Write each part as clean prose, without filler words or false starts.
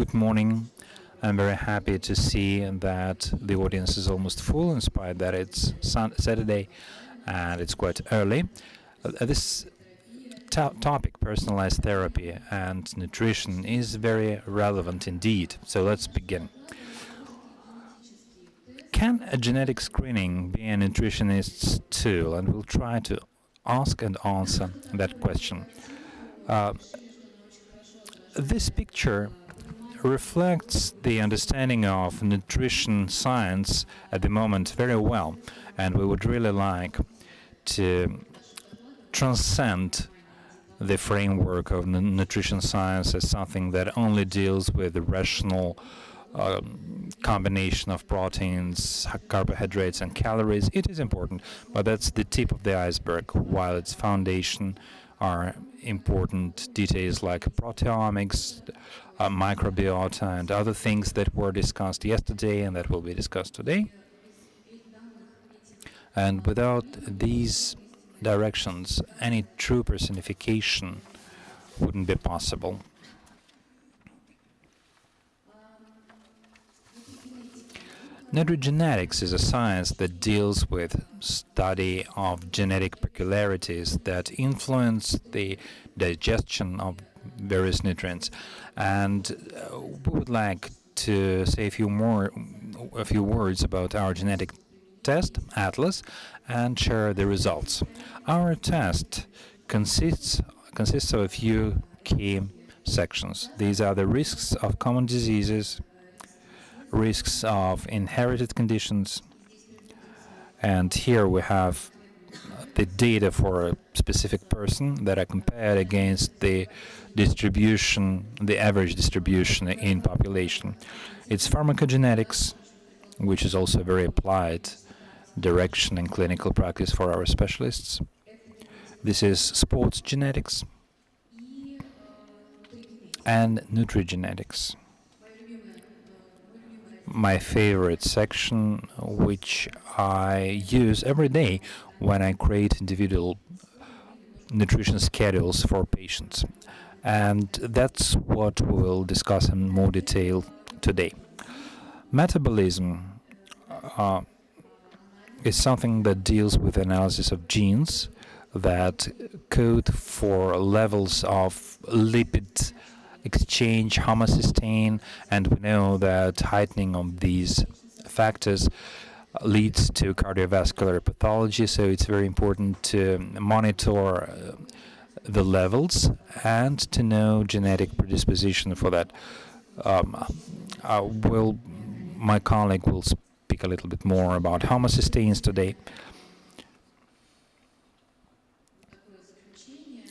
Good morning. I'm very happy to see that the audience is almost full, in spite that it's Saturday and it's quite early. This topic, personalized therapy and nutrition, is very relevant indeed. So let's begin. Can a genetic screening be a nutritionist's tool? And we'll try to ask and answer that question. This picture reflects the understanding of nutrition science at the moment very well, and we would really like to transcend the framework of nutrition science as something that only deals with the rational combination of proteins, carbohydrates, and calories. It is important, but that's the tip of the iceberg, while its foundation are important details like proteomics, microbiota, and other things that were discussed yesterday and that will be discussed today. And without these directions, any true personification wouldn't be possible. Nutrigenetics is a science that deals with study of genetic peculiarities that influence the digestion of various nutrients. And we would like to say a few words about our genetic test, Atlas, and share the results. Our test consists of a few key sections. These are the risks of common diseases, risks of inherited conditions, and here we have the data for a specific person that are compared against the distribution, the average distribution in population. It's pharmacogenetics, which is also a very applied direction in clinical practice for our specialists. This is sports genetics and nutrigenetics. My favorite section, which I use every day when I create individual nutrition schedules for patients. And that's what we'll discuss in more detail today. Metabolism is something that deals with analysis of genes that code for levels of lipid exchange, homocysteine, and we know that heightening of these factors leads to cardiovascular pathology, so it's very important to monitor the levels and to know genetic predisposition for that. My colleague will speak a little bit more about homocysteines today.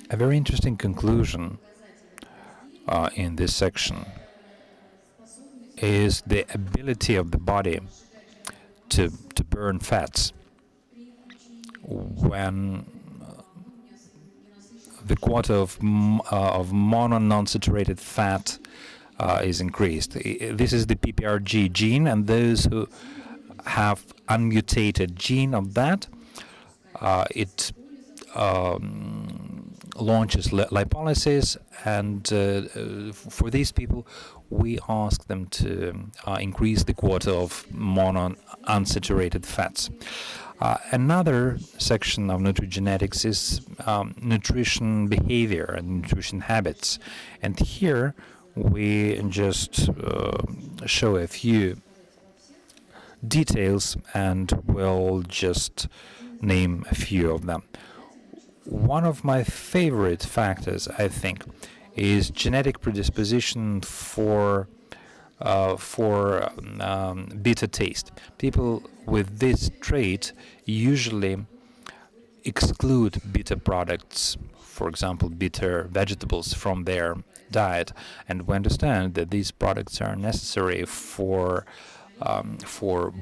A very interesting conclusion in this section is the ability of the body to burn fats when the quota of mono non-saturated fat is increased. This is the PPRG gene, and those who have unmutated gene of that, it launches lipolysis, and for these people we ask them to increase the quota of mono unsaturated fats. Another section of nutrigenetics is nutrition behavior and nutrition habits, and here we just show a few details and we'll just name a few of them. One of my favorite factors, I think, is genetic predisposition for bitter taste. People with this trait usually exclude bitter products, for example, bitter vegetables, from their diet, and we understand that these products are necessary for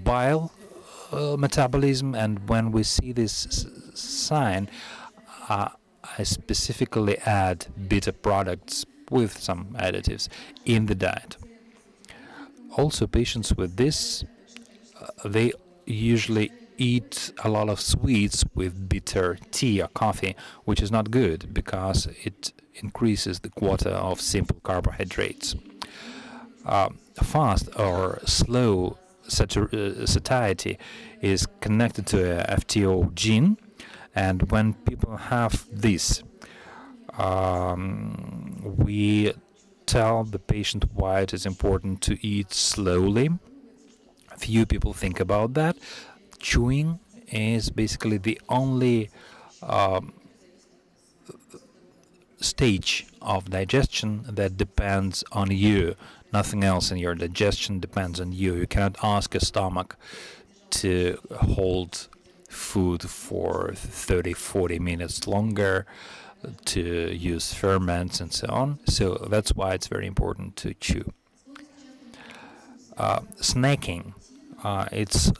bile metabolism, and when we see this sign, I specifically add bitter products with some additives in the diet. Also, patients with this, they usually eat a lot of sweets with bitter tea or coffee, which is not good because it increases the quota of simple carbohydrates. fast or slow satiety is connected to a FTO gene, and when people have this, we tell the patient why it is important to eat slowly. Few people think about that. Chewing is basically the only stage of digestion that depends on you. Nothing else in your digestion depends on you. You cannot ask your stomach to hold food for 30-40 minutes longer, to use ferments and so on. So that's why it's very important to chew. Snacking, it's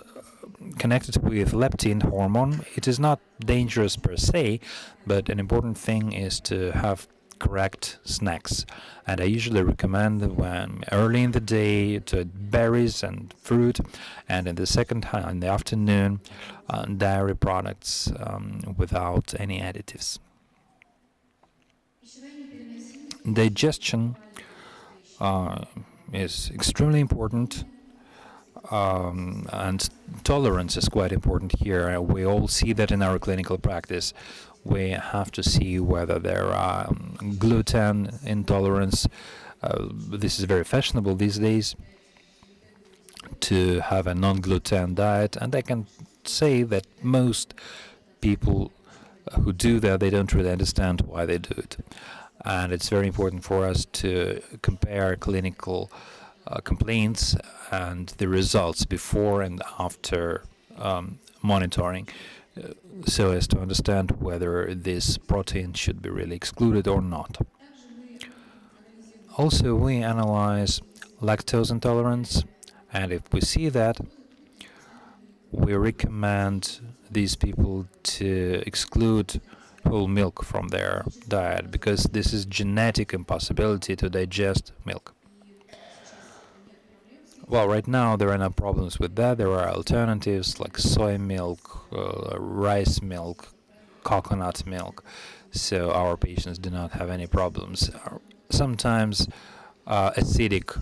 connected with leptin hormone. It is not dangerous per se, but an important thing is to have correct snacks. And I usually recommend when early in the day to eat berries and fruit, and in the second in the afternoon, dairy products without any additives. Digestion is extremely important. And tolerance is quite important here. We all see that in our clinical practice. We have to see whether there are gluten intolerance. This is very fashionable these days to have a non-gluten diet, and I can say that most people who do that, they don't really understand why they do it. And it's very important for us to compare clinical complaints and the results before and after monitoring, so as to understand whether this protein should be really excluded or not. Also, we analyze lactose intolerance, and if we see that, we recommend these people to exclude whole milk from their diet, because this is genetic impossibility to digest milk. Well, right now there are no problems with that. There are alternatives like soy milk, rice milk, coconut milk, so our patients do not have any problems. Sometimes acidic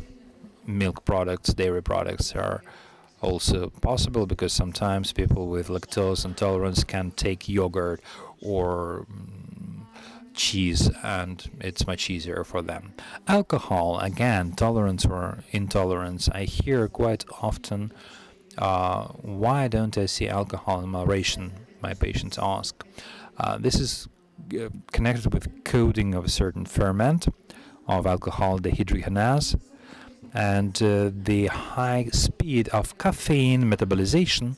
milk products, dairy products are also possible, because sometimes people with lactose intolerance can take yogurt or cheese, and it's much easier for them. Alcohol, again, tolerance or intolerance. I hear quite often, why don't I see alcohol in my ration? My patients ask. This is connected with coating of a certain ferment of alcohol dehydrogenase, and the high speed of caffeine metabolization,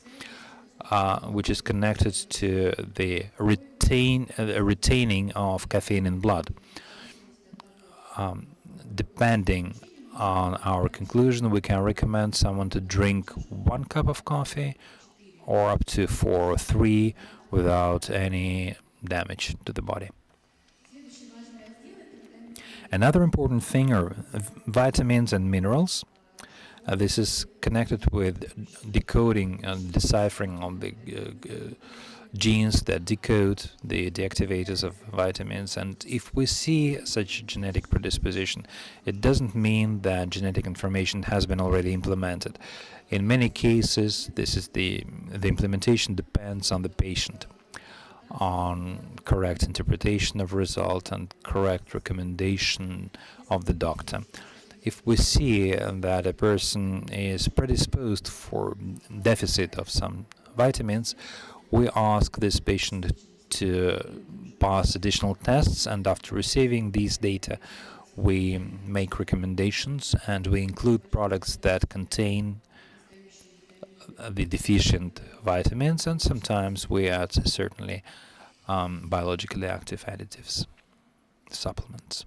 which is connected to the retaining of caffeine in blood. Depending on our conclusion, we can recommend someone to drink 1 cup of coffee or up to 4 or 3 without any damage to the body. Another important thing are vitamins and minerals. This is connected with decoding and deciphering of the genes that decode the deactivators of vitamins. And if we see such genetic predisposition, it doesn't mean that genetic information has been already implemented. In many cases, this is the implementation depends on the patient, on correct interpretation of result and correct recommendation of the doctor. If we see that a person is predisposed for deficit of some vitamins, we ask this patient to pass additional tests, and after receiving these data, we make recommendations, and we include products that contain the deficient vitamins, and sometimes we add certainly biologically active additives, supplements.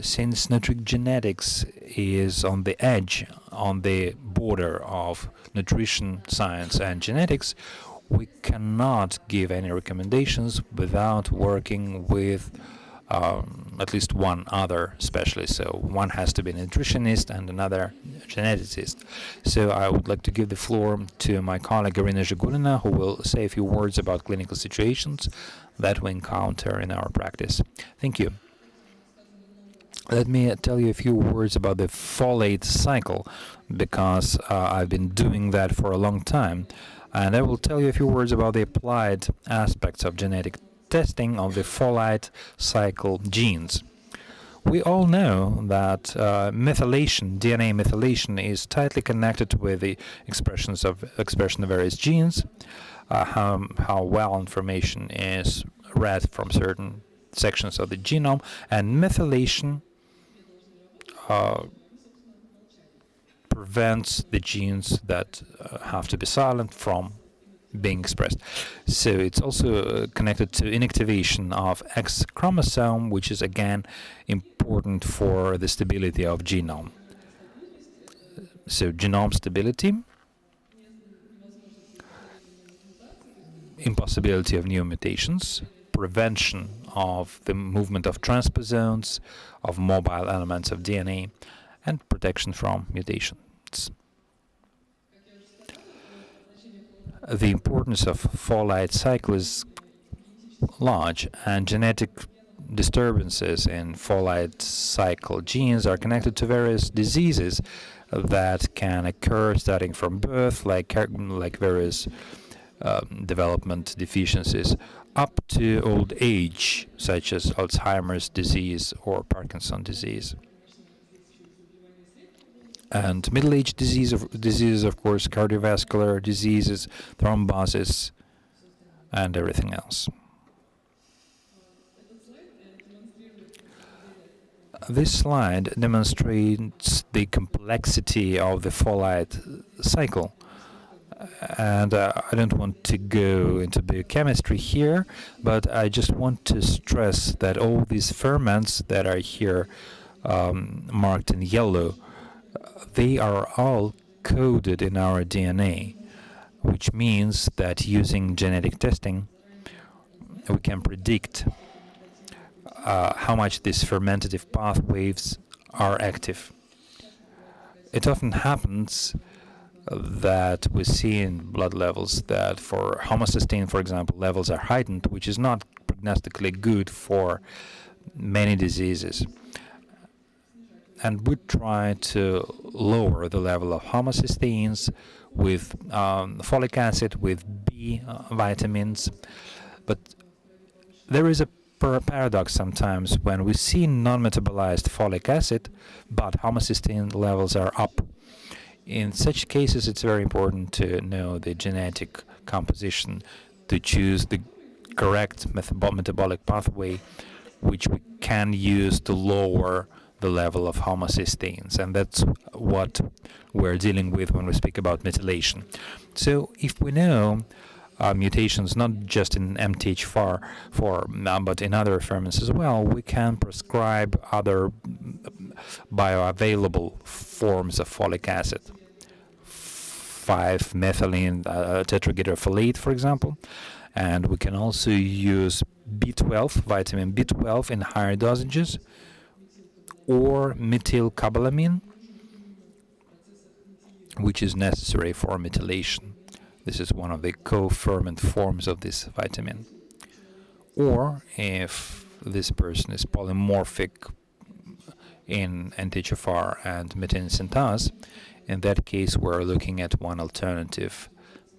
Since nutrigenetics is on the edge, on the border of nutrition science and genetics, we cannot give any recommendations without working with at least one other specialist. So one has to be a nutritionist and another geneticist. So I would like to give the floor to my colleague Irina Zhegulina, who will say a few words about clinical situations that we encounter in our practice. Thank you. Let me tell you a few words about the folate cycle, because I've been doing that for a long time. And I will tell you a few words about the applied aspects of genetic testing of the folate cycle genes. We all know that methylation, DNA methylation, is tightly connected with the expression of various genes, how well information is read from certain sections of the genome, and methylation prevents the genes that have to be silent from being expressed. So it's also connected to inactivation of X chromosome, which is again important for the stability of genome. So genome stability, impossibility of new mutations, prevention of the movement of transposons, of mobile elements of DNA, and protection from mutations. The importance of folate cycle is large, and genetic disturbances in folate cycle genes are connected to various diseases that can occur starting from birth, like various development deficiencies, up to old age, such as Alzheimer's disease or Parkinson's disease. And middle-age diseases, of course, cardiovascular diseases, thrombosis, and everything else. This slide demonstrates the complexity of the folate cycle. And I don't want to go into biochemistry here, but I just want to stress that all these ferments that are here marked in yellow, they are all coded in our DNA, which means that using genetic testing, we can predict how much these fermentative pathways are active. It often happens that we see in blood levels that for homocysteine, for example, levels are heightened, which is not prognostically good for many diseases. And we try to lower the level of homocysteines with folic acid, with B vitamins. But there is a paradox sometimes when we see non-metabolized folic acid, but homocysteine levels are up. In such cases, it's very important to know the genetic composition to choose the correct metabolic pathway which we can use to lower the level of homocysteines. And that's what we're dealing with when we speak about methylation. So if we know mutations not just in MTHFR, but in other ferments as well, we can prescribe other bioavailable forms of folic acid. 5-methylene tetrahydrofolate, for example. And we can also use B12, vitamin B12 in higher dosages, or methylcobalamin, which is necessary for methylation. This is one of the co-ferment forms of this vitamin. Or if this person is polymorphic in NTHFR and methylene synthase, in that case we're looking at one alternative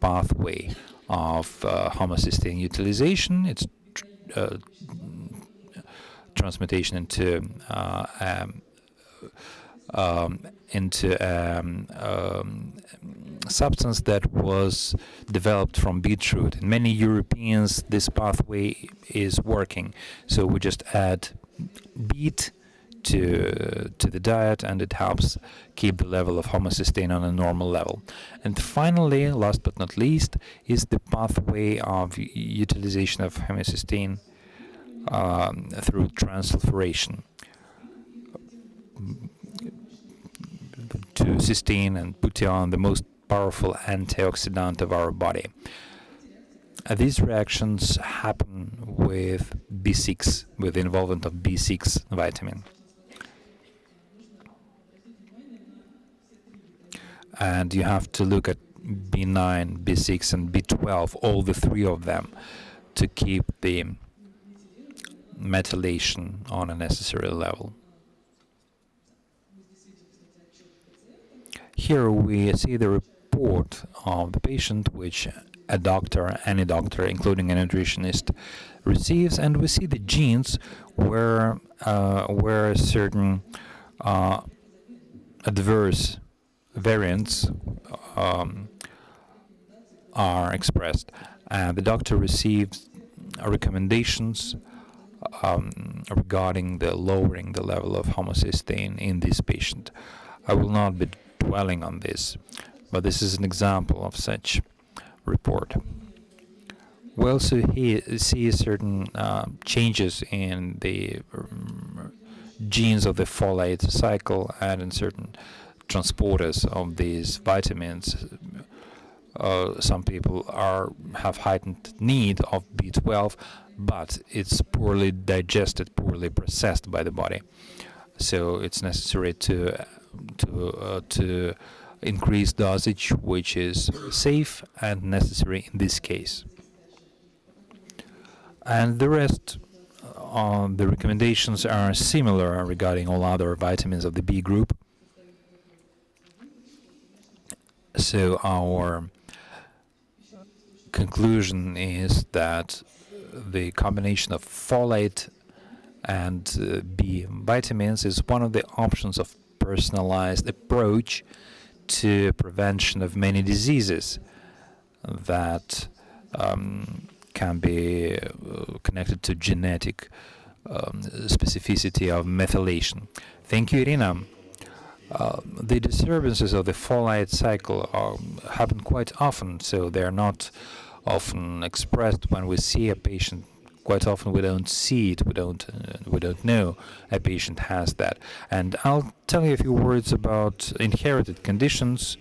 pathway of homocysteine utilization. It's transmutation into substance that was developed from beetroot. In many Europeans, this pathway is working. So we just add beet to the diet, and it helps keep the level of homocysteine on a normal level. And finally, last but not least, is the pathway of utilization of homocysteine through transsulfuration to cysteine and butyron, the most powerful antioxidant of our body. These reactions happen with B6, with the involvement of B6 vitamin. And you have to look at B9, B6, and B12, all the three of them, to keep the methylation on a necessary level. Here we see the report of the patient, which a doctor, any doctor, including a nutritionist, receives, and we see the genes where certain adverse variants are expressed, and the doctor receives recommendations regarding the lowering the level of homocysteine in this patient. I will not be dwelling on this, but this is an example of such report. We also see certain changes in the genes of the folate cycle and in certain transporters of these vitamins. Some people have heightened need of B12, but it's poorly digested, poorly processed by the body. So it's necessary to increase dosage, which is safe and necessary in this case. And the rest the recommendations are similar regarding all other vitamins of the B group. So our conclusion is that the combination of folate and B vitamins is one of the options of personalized approach to prevention of many diseases that can be connected to genetic specificity of methylation. Thank you, Irina. The disturbances of the folate cycle happen quite often, so they're not often expressed when we see a patient. Quite often we don't see it, we don't know a patient has that. And I'll tell you a few words about inherited conditions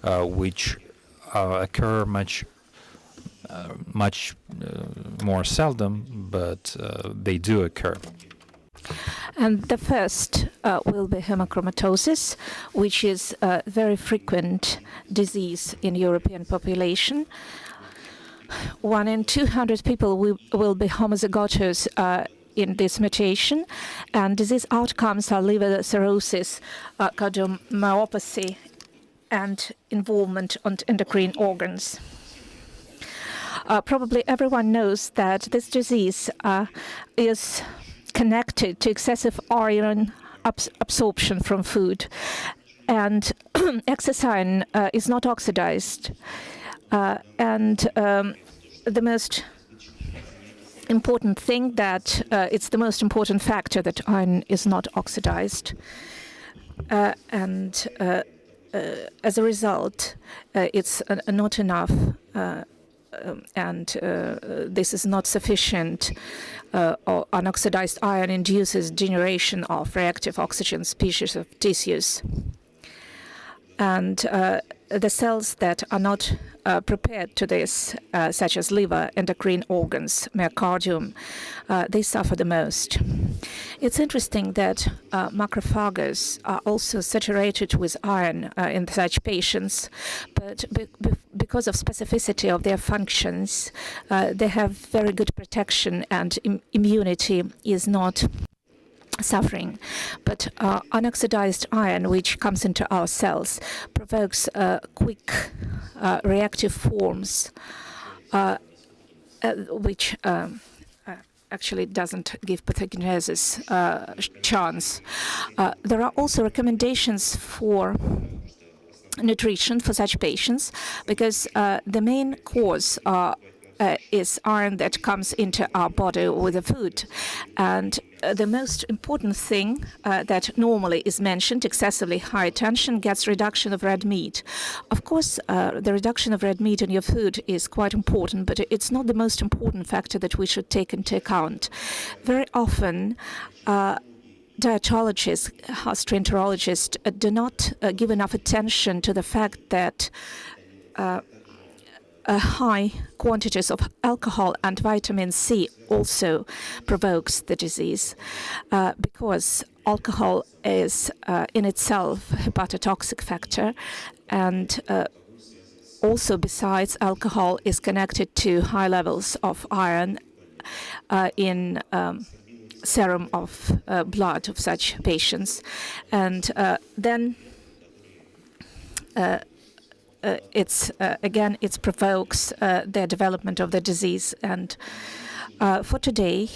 which occur much more seldom, but they do occur. And the first will be hemochromatosis, which is a very frequent disease in European population. 1 in 200 people will be homozygous in this mutation, and disease outcomes are liver cirrhosis, cardiomyopathy, and involvement on endocrine organs. Probably everyone knows that this disease is connected to excessive iron absorption from food, and excess iron is not oxidized. The most important thing that it's the most important factor that iron is not oxidized, and as a result, it's not enough, and this is not sufficient. Or unoxidized iron induces generation of reactive oxygen species of tissues. And the cells that are not prepared to this, such as liver, endocrine organs, myocardium, they suffer the most. It's interesting that macrophages are also saturated with iron in such patients, but because of specificity of their functions, they have very good protection, and immunity is not suffering. But unoxidized iron, which comes into our cells, provokes quick reactive forms, which actually doesn't give pathogenesis chance. There are also recommendations for nutrition for such patients, because the main cause is iron that comes into our body with the food. And the most important thing that normally is mentioned, excessively high tension, gets reduction of red meat. Of course, the reduction of red meat in your food is quite important, but it's not the most important factor that we should take into account. Very often, dietologists, gastroenterologists do not give enough attention to the fact that high quantities of alcohol and vitamin C also provokes the disease, because alcohol is in itself a hepatotoxic factor, and also besides, alcohol is connected to high levels of iron in serum of blood of such patients. And then it provokes the development of the disease. And for today,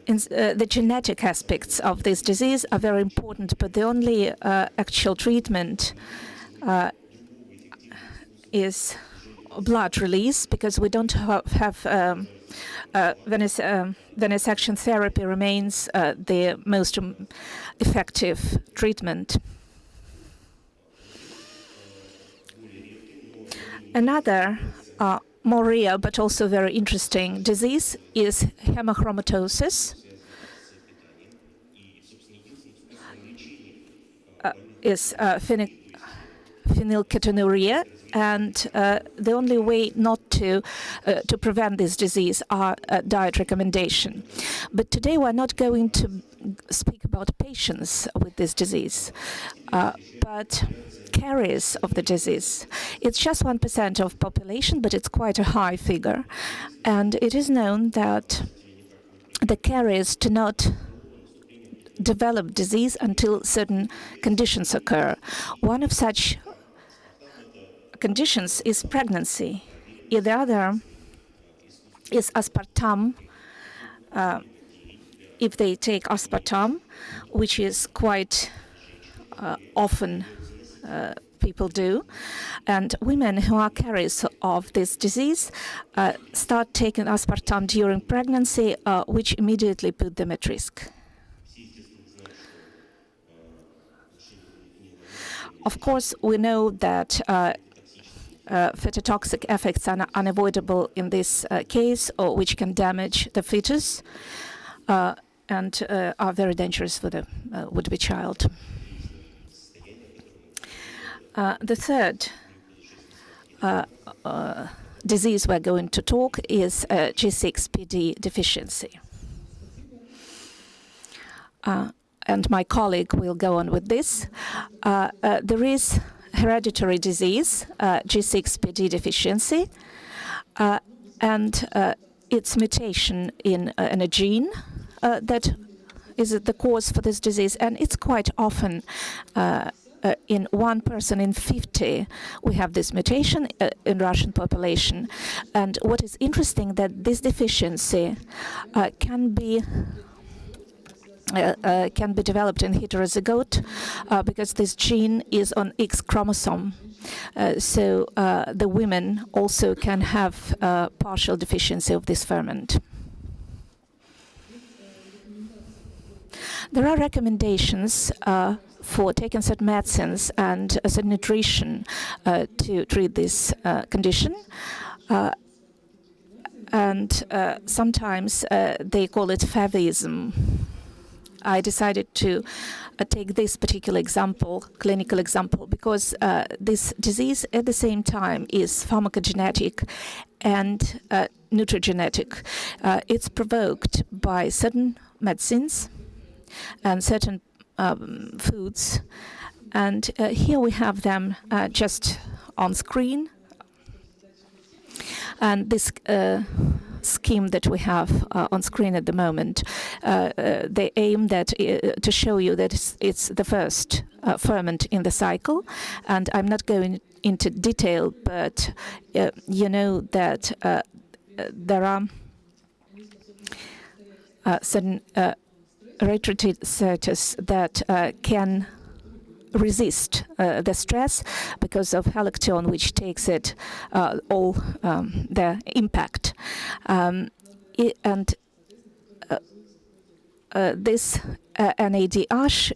the genetic aspects of this disease are very important, but the only actual treatment is blood release, because we don't have venesection therapy remains the most effective treatment. Another more rare but also very interesting disease is hemochromatosis. Is Phenylketonuria, and the only way not to prevent this disease are diet recommendation. But today we're not going to speak about patients with this disease, but carriers of the disease. It's just 1% of population, but it's quite a high figure. And it is known that the carriers do not develop disease until certain conditions occur. One of such conditions is pregnancy. The other is aspartame. If they take aspartame, which is quite often people do, and women who are carriers of this disease start taking aspartame during pregnancy, which immediately put them at risk. Of course, we know that phytotoxic effects are unavoidable in this case, or which can damage the fetus and are very dangerous for the would-be child. The third disease we're going to talk is G6PD deficiency. And my colleague will go on with this. There is hereditary disease, G6PD deficiency, and its mutation in a gene that is the cause for this disease. And it's quite often in 1 person in 50 we have this mutation in Russian population. And what is interesting that this deficiency can be developed in heterozygote because this gene is on X chromosome. So the women also can have partial deficiency of this ferment. There are recommendations for taking certain medicines and certain nutrition to treat this condition. And sometimes they call it favism. I decided to take this particular example, clinical example, because this disease at the same time is pharmacogenetic and nutrigenetic. It's provoked by certain medicines and certain foods. And here we have them just on screen. And this scheme that we have on screen at the moment, they aim that to show you that it's the first ferment in the cycle. And I'm not going into detail, but you know that there are certain erythrocytes that can resist the stress because of haloctone, which takes it all the impact. This NADH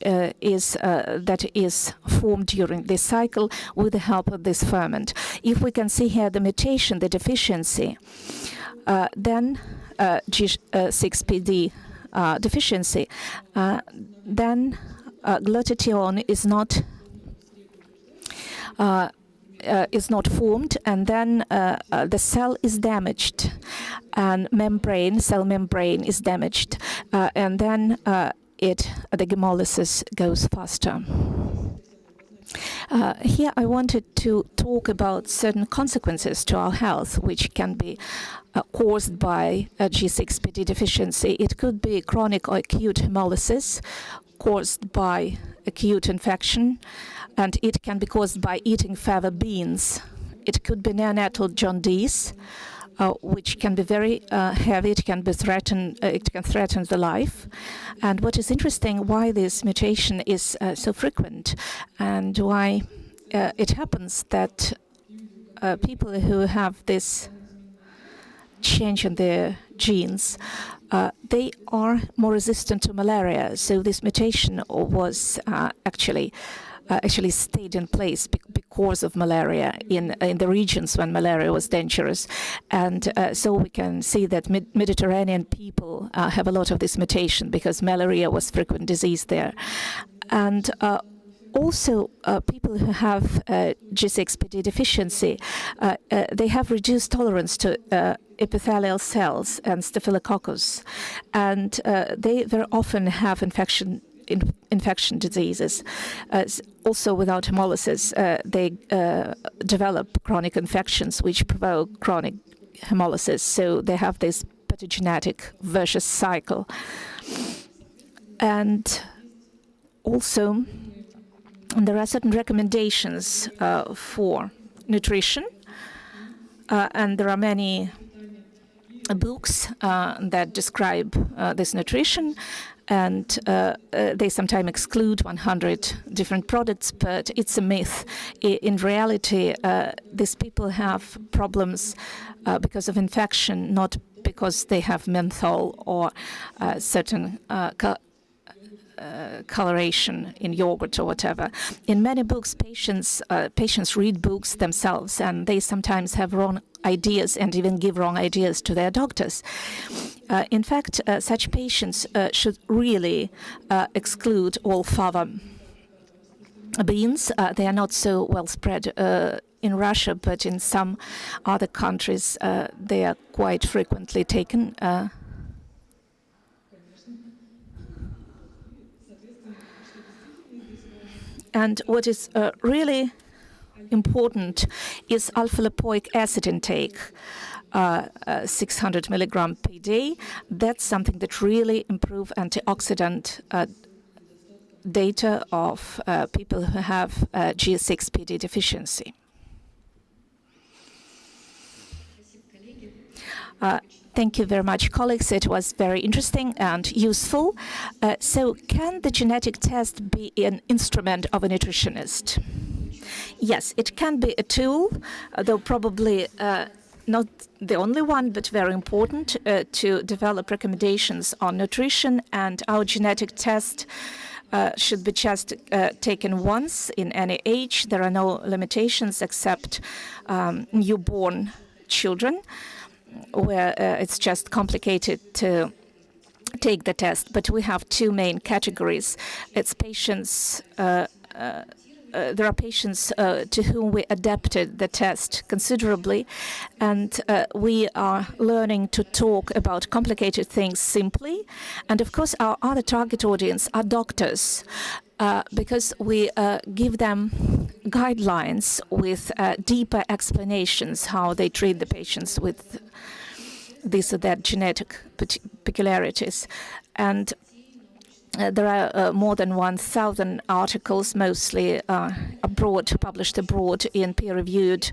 that is formed during this cycle with the help of this ferment. If we can see here the mutation, the deficiency, then G6PD deficiency, then glutathione is not formed, and then the cell is damaged, and cell membrane is damaged, and then the hemolysis goes faster. Here I wanted to talk about certain consequences to our health, which can be caused by a G6PD deficiency. It could be chronic or acute hemolysis caused by acute infection, and it can be caused by eating fava beans. It could be neonatal jaundice, which can be very heavy. It can be threatened. It can threaten the life. And what is interesting, why this mutation is so frequent, and why it happens that people who have this change in their genes, they are more resistant to malaria. So this mutation was actually stayed in place because of malaria in the regions when malaria was dangerous. And so we can see that Mediterranean people have a lot of this mutation because malaria was frequent disease there. And also, people who have G6PD deficiency, they have reduced tolerance to epithelial cells and staphylococcus, and they very often have infection diseases. Also, without hemolysis, they develop chronic infections which provoke chronic hemolysis. So they have this pathogenetic vicious cycle. And also, there are certain recommendations for nutrition, and there are many books that describe this nutrition, and they sometimes exclude 100 different products, but it's a myth. In reality, these people have problems because of infection, not because they have menthol or certain coloration in yogurt or whatever. In many books, patients read books themselves, and they sometimes have wrong ideas and even give wrong ideas to their doctors. In fact, such patients should really exclude all fava beans. They are not so well spread in Russia, but in some other countries they are quite frequently taken. And what is really important is alpha-lipoic acid intake, 600 milligram per day. That's something that really improves antioxidant data of people who have G6PD deficiency. Thank you very much, colleagues. It was very interesting and useful. So can the genetic test be an instrument of a nutritionist? Yes, it can be a tool, though probably not the only one, but very important to develop recommendations on nutrition. And our genetic test should be just taken once in any age. There are no limitations except newborn children, where it's just complicated to take the test. But we have two main categories. It's patients, there are patients to whom we adapted the test considerably, and we are learning to talk about complicated things simply. And of course, our other target audience are doctors, because we give them guidelines with deeper explanations how they treat the patients with this or that genetic peculiarities. And there are more than 1,000 articles, mostly published abroad in peer-reviewed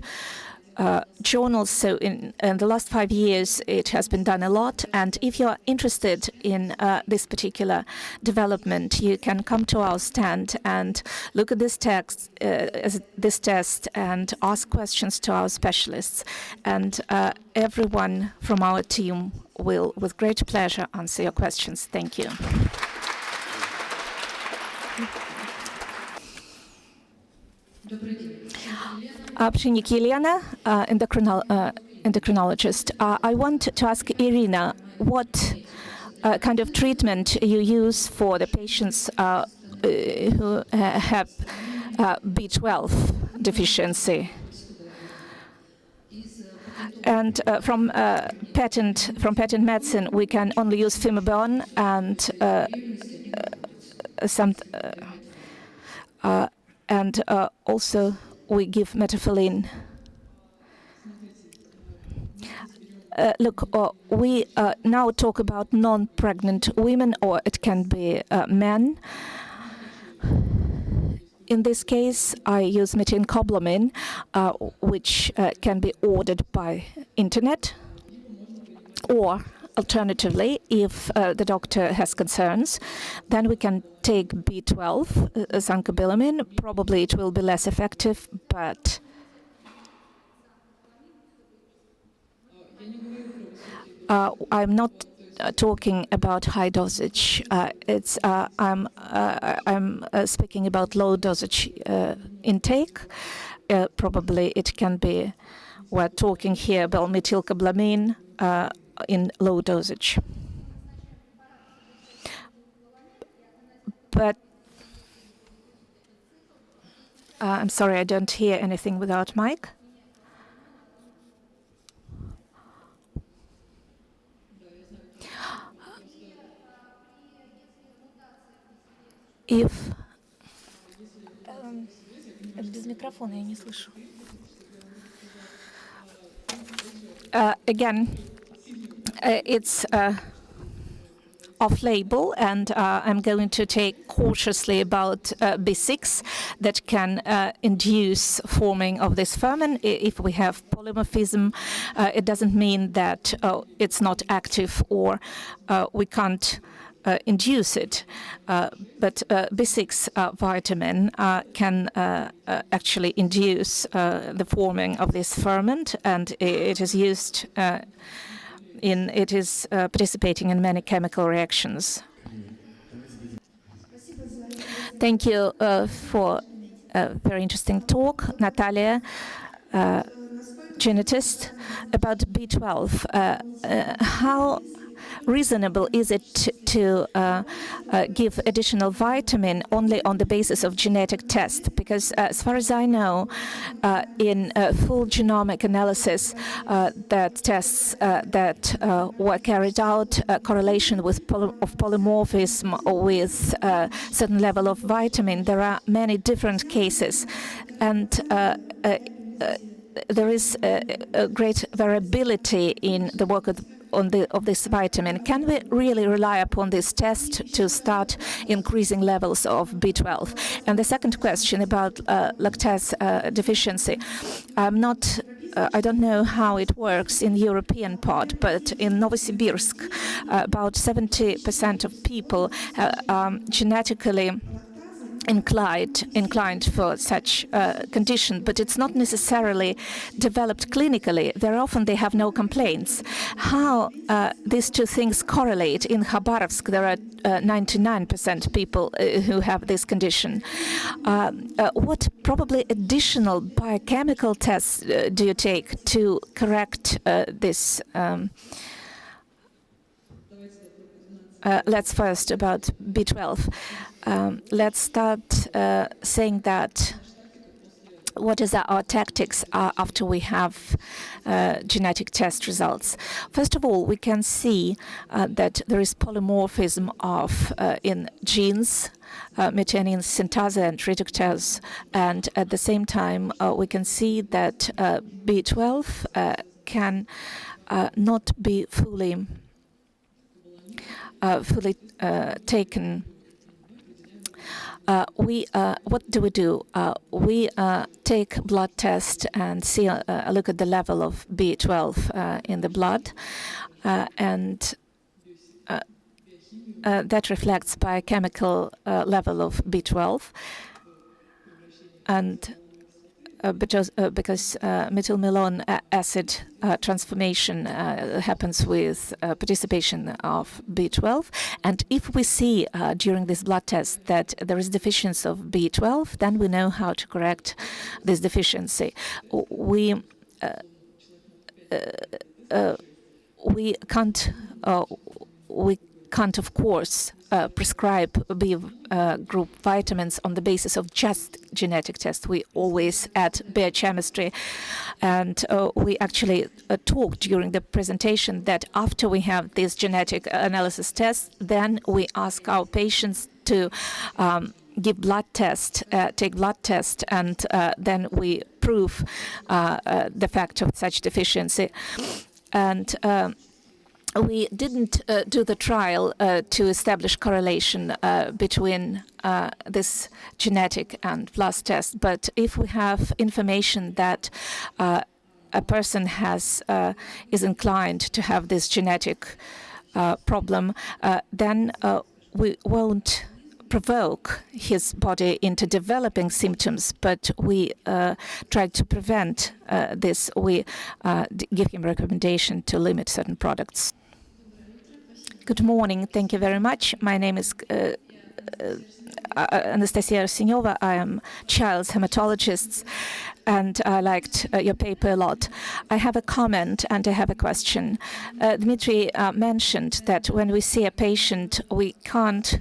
journals. So in the last 5 years, it has been done a lot. And if you're interested in this particular development, you can come to our stand and look at this test and ask questions to our specialists. And everyone from our team will, with great pleasure, answer your questions. Thank you. Elena, endocrinologist. I want to ask Irina what kind of treatment you use for the patients who have B12 deficiency. And from patent medicine, we can only use Fimabone and and also we give metformin. Look, we now talk about non-pregnant women, or it can be men. In this case, I use methancobalamin, which can be ordered by internet, or alternatively, if the doctor has concerns, then we can take B12, zancobalamin. Probably it will be less effective, but I'm not talking about high dosage. I'm speaking about low dosage intake. Probably it can be. We're talking here about methylcobalamin in low dosage. But I'm sorry, I don't hear anything without mic. If без микрофона я не слышу. Again, it's off-label, and I'm going to take cautiously about B6 that can induce forming of this ferment. If we have polymorphism, it doesn't mean that it's not active or we can't induce it. But B6 vitamin can actually induce the forming of this ferment, and it is used participating in many chemical reactions. Thank you for a very interesting talk, Natalia, geneticist, about B12. How reasonable is it to give additional vitamin only on the basis of genetic test? Because as far as I know, in full genomic analysis, that tests that were carried out, correlation with polymorphism with a certain level of vitamin, there are many different cases. And there is a great variability in the work of this vitamin. Can we really rely upon this test to start increasing levels of B12? And the second question about lactase deficiency. I don't know how it works in European part, but in Novosibirsk, about 70% of people genetically inclined for such condition, but it's not necessarily developed clinically. Very often they have no complaints. How these two things correlate? In Khabarovsk, there are 99% people who have this condition. What probably additional biochemical tests do you take to correct this? Let's first about B12. Let's start saying that what is our tactics after we have genetic test results. First of all, we can see that there is polymorphism of in genes, methionine synthase and reductase, and at the same time we can see that B12 can not be fully taken. What do? We take blood test and see look at the level of B12 in the blood, and that reflects biochemical level of B12, and because methylmalone acid transformation happens with participation of B12. And if we see during this blood test that there is deficiency of B12, then we know how to correct this deficiency. We can't, of course, prescribe B group vitamins on the basis of just genetic tests. We always add biochemistry, and we actually talked during the presentation that after we have this genetic analysis test, then we ask our patients to give blood test, take blood test, and then we prove the fact of such deficiency. And we didn't do the trial to establish correlation between this genetic and blood test. But if we have information that a person is inclined to have this genetic problem, then we won't provoke his body into developing symptoms, but we try to prevent this. We give him recommendation to limit certain products. Good morning. Thank you very much. My name is Anastasia Arsenyova. I am child's hematologist, and I liked your paper a lot. I have a comment and I have a question. Dmitry mentioned that when we see a patient, we can't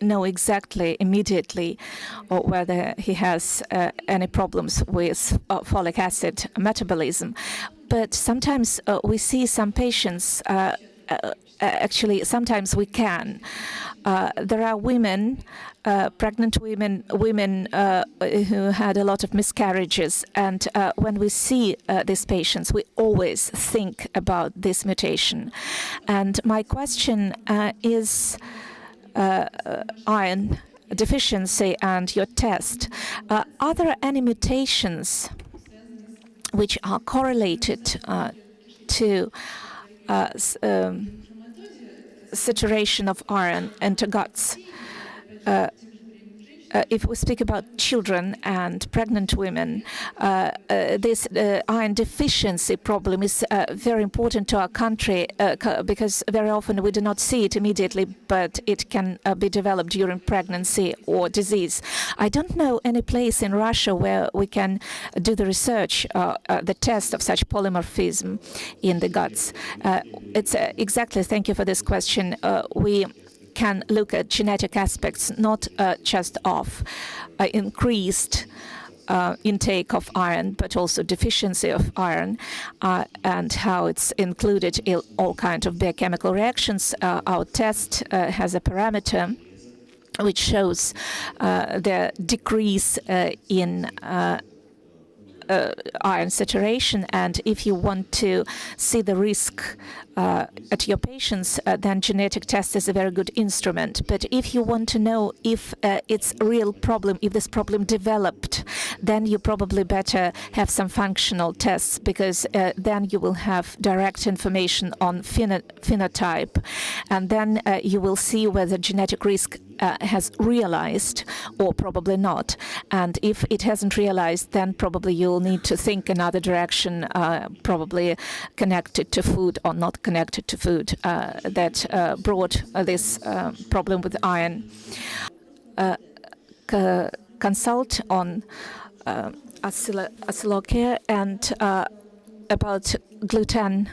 know exactly immediately or whether he has any problems with folic acid metabolism. But sometimes we see some patients, actually sometimes we can. There are women, pregnant women who had a lot of miscarriages, and when we see these patients, we always think about this mutation. And my question is iron deficiency and your test. Are there any mutations which are correlated to saturation of iron into guts? If we speak about children and pregnant women, this iron deficiency problem is very important to our country because very often we do not see it immediately, but it can be developed during pregnancy or disease. I don't know any place in Russia where we can do the research, the test of such polymorphism in the guts. It's exactly, thank you for this question. We can look at genetic aspects, not just of increased intake of iron, but also deficiency of iron, and how it's included in all kinds of biochemical reactions. Our test has a parameter which shows the decrease in iron saturation, and if you want to see the risk at your patients, then genetic test is a very good instrument. But if you want to know if it's a real problem, if this problem developed, then you probably better have some functional tests, because then you will have direct information on phenotype, and then you will see whether genetic risk has realized or probably not. And if it hasn't realized, then probably you'll need to think another direction, probably connected to food or not connected to food, that brought this problem with iron. Consult on Acylocare and about gluten.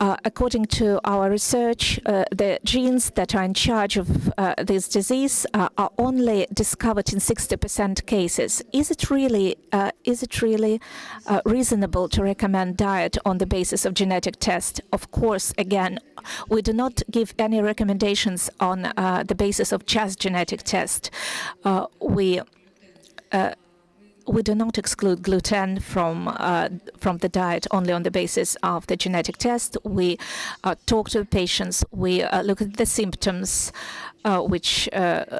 According to our research, the genes that are in charge of this disease are only discovered in 60% cases. Is it really reasonable to recommend diet on the basis of genetic test? Of course, again, we do not give any recommendations on the basis of just genetic test. We do not exclude gluten from the diet only on the basis of the genetic test. We talk to the patients. We look at the symptoms, which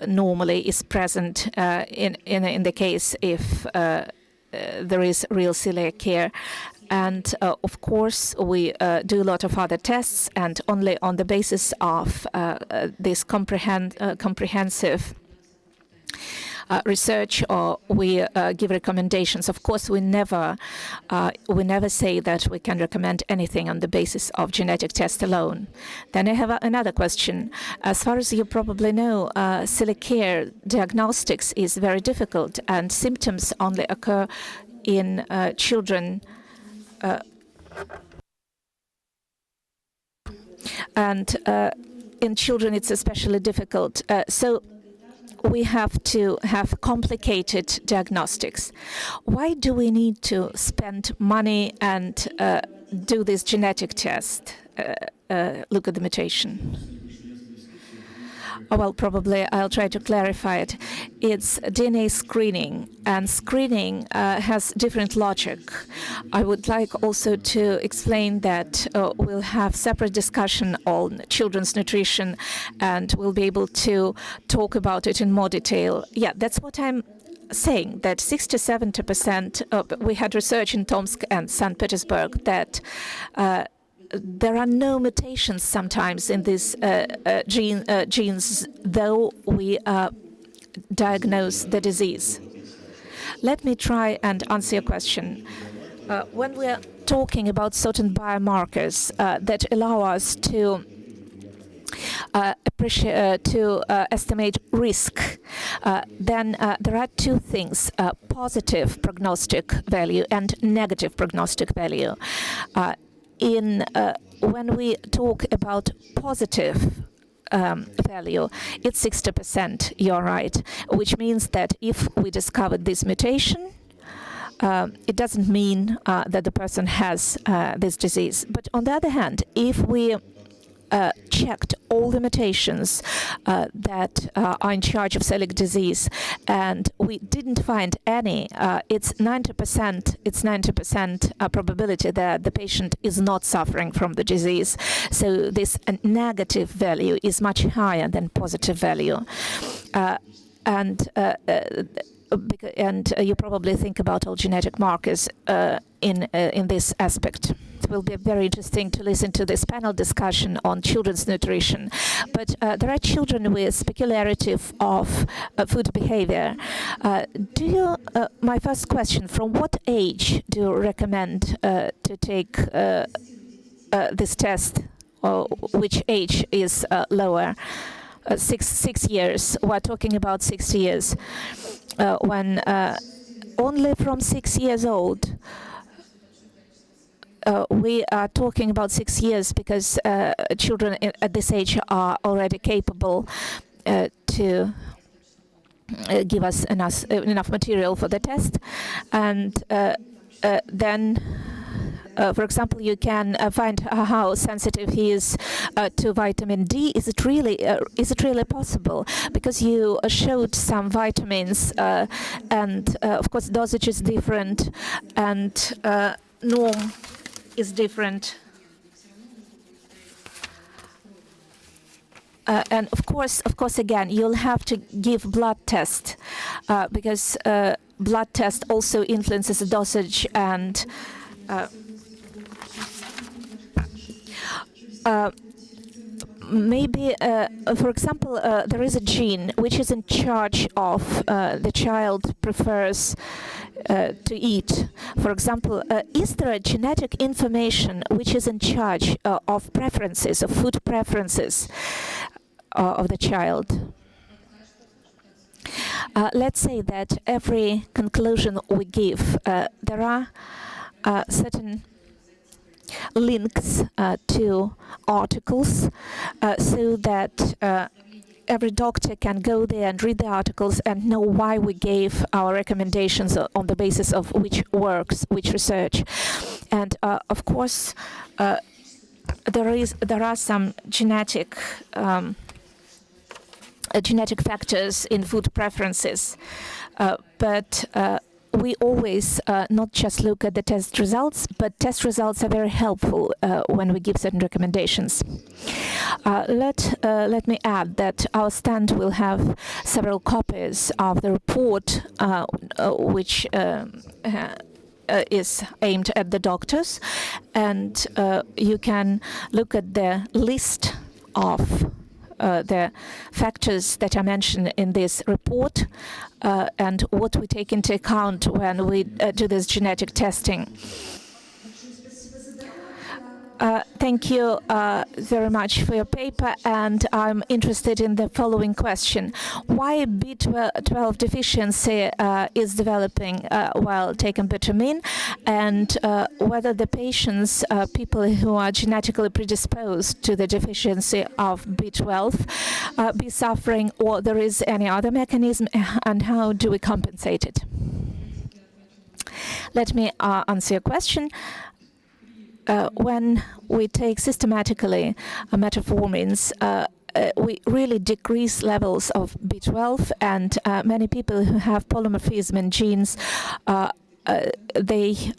normally is present in the case if there is real celiac care. And of course, we do a lot of other tests, and only on the basis of this comprehensive research, or we give recommendations. Of course, we never say that we can recommend anything on the basis of genetic test alone. Then I have another question. As far as you probably know, celiac care diagnostics is very difficult, and symptoms only occur in children. And in children, it's especially difficult. So we have to have complicated diagnostics. Why do we need to spend money and do this genetic test, look at the mutation? Well, probably I'll try to clarify it. It's DNA screening, and screening has different logic. I would like also to explain that we'll have separate discussion on children's nutrition, and we'll be able to talk about it in more detail. Yeah, that's what I'm saying, that 60 to 70%, we had research in Tomsk and St. Petersburg that there are no mutations sometimes in these genes, though we diagnose the disease. Let me try and answer your question. When we're talking about certain biomarkers that allow us to estimate risk, then there are two things: positive prognostic value and negative prognostic value. When we talk about positive value, it's 60%, you're right, which means that if we discovered this mutation, it doesn't mean that the person has this disease. But on the other hand, if we checked all the mutations that are in charge of celiac disease, and we didn't find any, it's 90%. It's 90% probability that the patient is not suffering from the disease. So this negative value is much higher than positive value, and you probably think about all genetic markers in this aspect. It will be very interesting to listen to this panel discussion on children's nutrition. But there are children with peculiarity of food behavior. My first question, from what age do you recommend to take this test, or which age is lower? 6 years. We're talking about 6 years. When only from 6 years old, we are talking about 6 years because children at this age are already capable to give us enough material for the test. And then, for example, you can find how sensitive he is to vitamin D. Is it really possible? Because you showed some vitamins, and of course dosage is different, and norm is different. And of course, again, you'll have to give blood test because blood test also influences the dosage and. Maybe, for example, there is a gene which is in charge of the child prefers to eat. For example, is there a genetic information which is in charge of preferences, of food preferences of the child? Let's say that every conclusion we give, there are certain links to articles so that every doctor can go there and read the articles and know why we gave our recommendations on the basis of which works, which research. And of course, there are some genetic factors in food preferences, but we always not just look at the test results, but test results are very helpful when we give certain recommendations. Let me add that our stand will have several copies of the report which is aimed at the doctors, and you can look at the list of the factors that are mentioned in this report and what we take into account when we do this genetic testing. Thank you very much for your paper, and I'm interested in the following question. Why B12 deficiency is developing while taking vitamin, and whether the patients, people who are genetically predisposed to the deficiency of B12, be suffering, or there is any other mechanism, and how do we compensate it? Let me answer your question. When we take systematically metformins, we really decrease levels of B12, and many people who have polymorphism in genes, they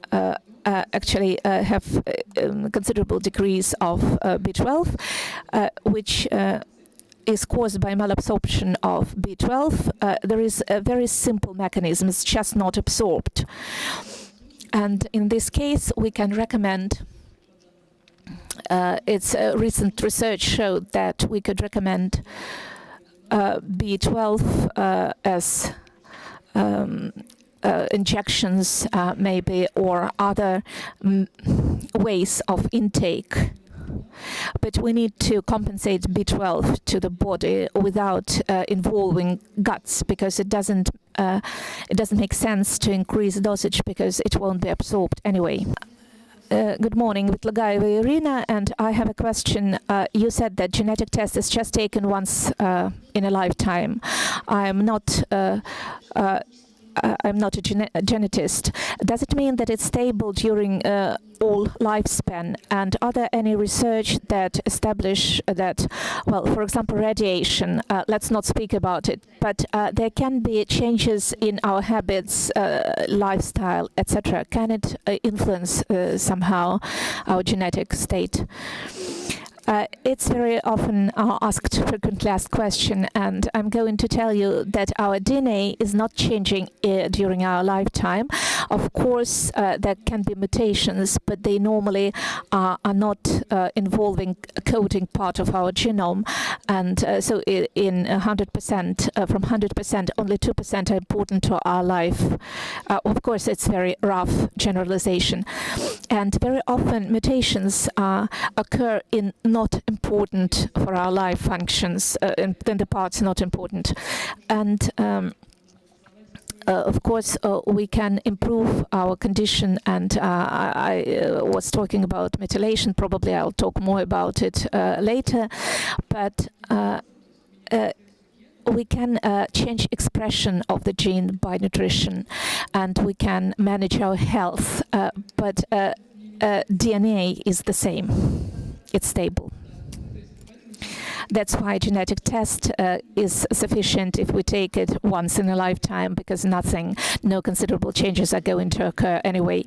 actually have considerable decrease of B12, which is caused by malabsorption of B12. There is a very simple mechanism, it's just not absorbed. And in this case, we can recommend, recent research showed that we could recommend B12 as injections maybe, or other ways of intake. But we need to compensate B12 to the body without involving guts, because it doesn't make sense to increase dosage because it won't be absorbed anyway. Good morning, with Lagaeva Irina, and I have a question. You said that genetic test is just taken once in a lifetime. I'm not a genetist. Does it mean that it's stable during all lifespan? And are there any research that establish that, well, for example, radiation, let's not speak about it, but there can be changes in our habits, lifestyle, etc. Can it influence somehow our genetic state? It's very often frequently asked question, and I'm going to tell you that our DNA is not changing during our lifetime. Of course, there can be mutations, but they normally are not involving coding part of our genome. And so in 100%, from 100%, only 2% are important to our life. Of course, it's very rough generalization. And very often mutations occur in not important for our life functions, in the parts not important. And of course, we can improve our condition, and I was talking about methylation. Probably I'll talk more about it later, but we can change expression of the gene by nutrition, and we can manage our health, but DNA is the same. It's stable. That's why genetic test is sufficient if we take it once in a lifetime, because no considerable changes are going to occur anyway.